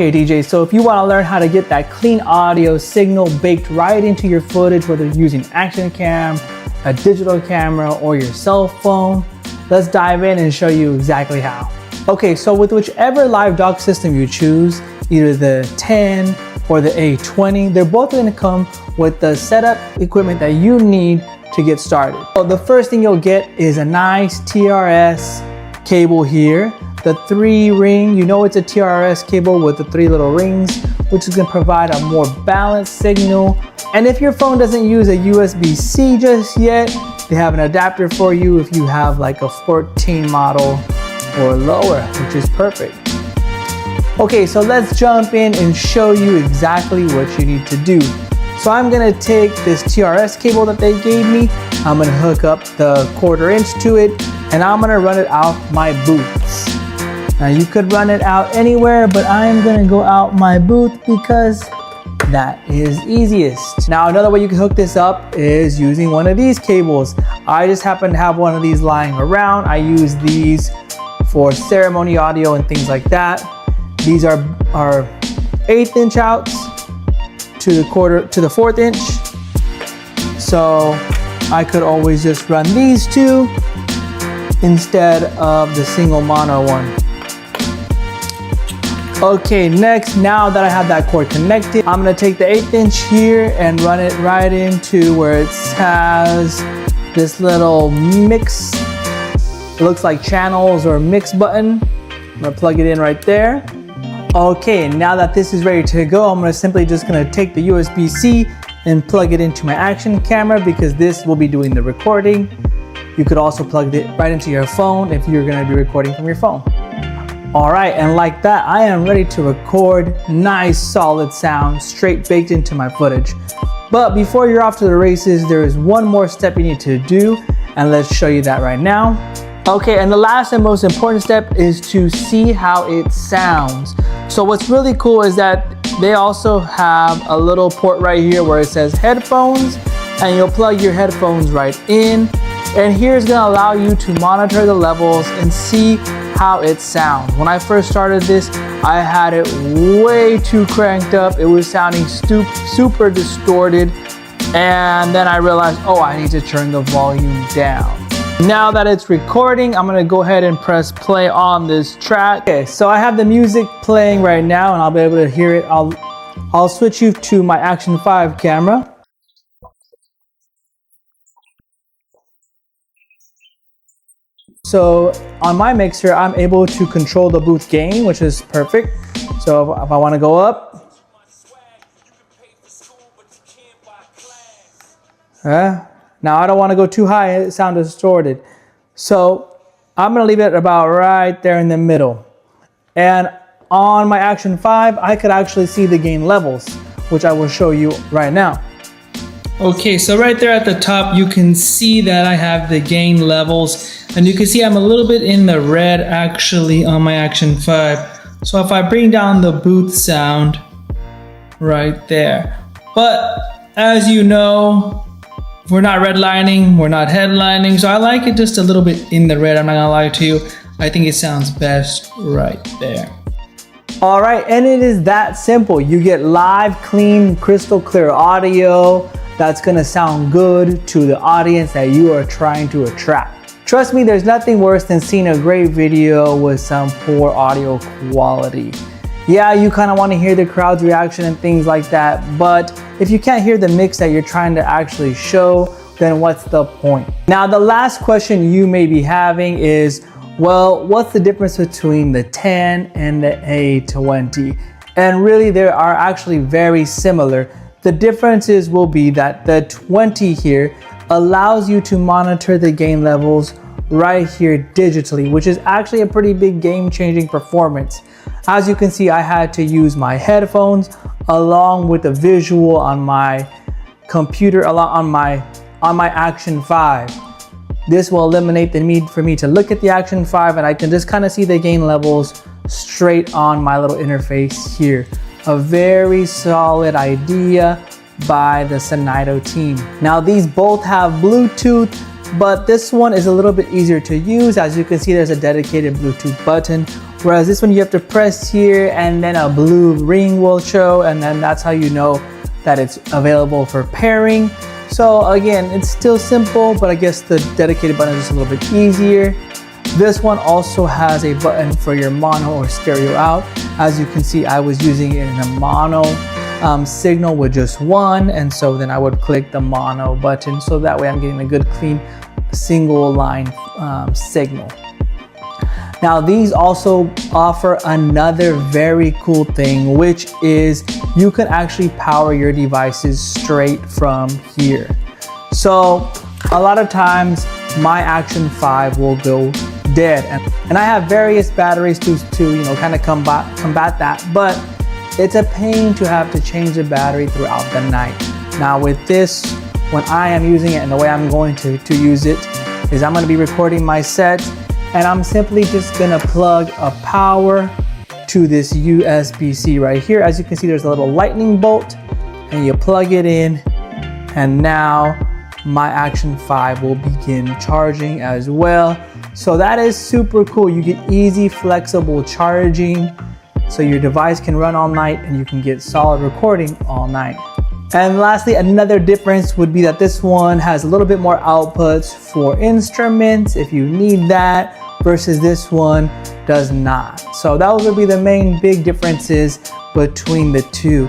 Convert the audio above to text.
Hey DJ, so if you want to learn how to get that clean audio signal baked right into your footage, whether you're using action cam, a digital camera, or your cell phone, let's dive in and show you exactly how. Okay, so with whichever live dock system you choose, either the 10 or the A20, they're both going to come with the setup equipment that you need to get started. So the first thing you'll get is a nice TRS cable here. The 3-ring, you know it's a TRS cable with the 3 little rings, which is going to provide a more balanced signal. And if your phone doesn't use a USB-C just yet, they have an adapter for you if you have like a 14 model or lower, which is perfect. Okay, so let's jump in and show you exactly what you need to do. So I'm going to take this TRS cable that they gave me, I'm going to hook up the 1/4 inch to it, and I'm going to run it out my booths. Now you could run it out anywhere, but I'm gonna go out my booth because that is easiest. Now another way you can hook this up is using one of these cables. I just happen to have one of these lying around. I use these for ceremony audio and things like that. These are our 1/8 inch outs to the 1/4 inch. So I could always just run these two instead of the single mono one. Okay, next, now that I have that cord connected, I'm gonna take the 1/8 inch here and run it right into where it has this little mix. It looks like channels or mix button. I'm gonna plug it in right there. Okay, now that this is ready to go, I'm simply just gonna take the USB-C and plug it into my action camera because this will be doing the recording. You could also plug it right into your phone if you're gonna be recording from your phone. All right, and like that, I am ready to record nice solid sound straight baked into my footage. But before you're off to the races, there is one more step you need to do, and let's show you that right now. Okay, and the last and most important step is to see how it sounds. So what's really cool is that they also have a little port right here where it says headphones, and you'll plug your headphones right in. And here's gonna allow you to monitor the levels and see how it sounds. When I first started this, I had it way too cranked up. It was sounding super distorted. And then I realized, oh, I need to turn the volume down. Now that it's recording, I'm gonna go ahead and press play on this track. Okay, so I have the music playing right now and I'll be able to hear it. I'll switch you to my Action 5 camera. So on my mixer, I'm able to control the booth gain, which is perfect. So if I want to go up, now I don't want to go too high, it sounds distorted. So I'm going to leave it about right there in the middle. And on my Action 5, I could actually see the gain levels, which I will show you right now. Okay, so right there at the top, you can see that I have the gain levels, and you can see I'm a little bit in the red actually on my Action 5. So if I bring down the booth sound right there. But as you know, we're not redlining, we're not headlining, so I like it just a little bit in the red, I'm not gonna lie to you. I think it sounds best right there. All right, and it is that simple. You get live, clean, crystal clear audio that's gonna sound good to the audience that you are trying to attract. Trust me, there's nothing worse than seeing a great video with some poor audio quality. Yeah, you kind of want to hear the crowd's reaction and things like that, but if you can't hear the mix that you're trying to actually show, then what's the point? Now, the last question you may be having is, well, what's the difference between the 10 and the A20? And really, they are actually very similar. The differences will be that the 20 here allows you to monitor the gain levels right here digitally, which is actually a pretty big game-changing performance. As you can see, I had to use my headphones along with the visual on my computer, on my Action 5. This will eliminate the need for me to look at the Action 5, and I can just kind of see the gain levels straight on my little interface here. A very solid idea by the SYNIDO team. Now these both have Bluetooth, but this one is a little bit easier to use. As you can see, there's a dedicated Bluetooth button, Whereas this one you have to press here and then a blue ring will show, and then that's how you know that it's available for pairing. So again, it's still simple, but I guess the dedicated button is just a little bit easier. This one also has a button for your mono or stereo out. As you can see, I was using it in a mono signal with just one, and so then I would click the mono button, so that way I'm getting a good clean single line signal. Now these also offer another very cool thing, which is you can actually power your devices straight from here. So a lot of times my Action 5 will go dead, and I have various batteries to you know, kind of combat that, but it's a pain to have to change the battery throughout the night. Now with this, when I am using it, and the way I'm going to use it is I'm going to be recording my set, and I'm simply just going to plug a power to this USB-C right here. As you can see, there's a little lightning bolt, and you plug it in, and now my Action 5 will begin charging as well. So that is super cool. You get easy, flexible charging, so your device can run all night and you can get solid recording all night. And lastly, another difference would be that this one has a little bit more outputs for instruments if you need that, versus this one does not. So those would be the main big differences between the two.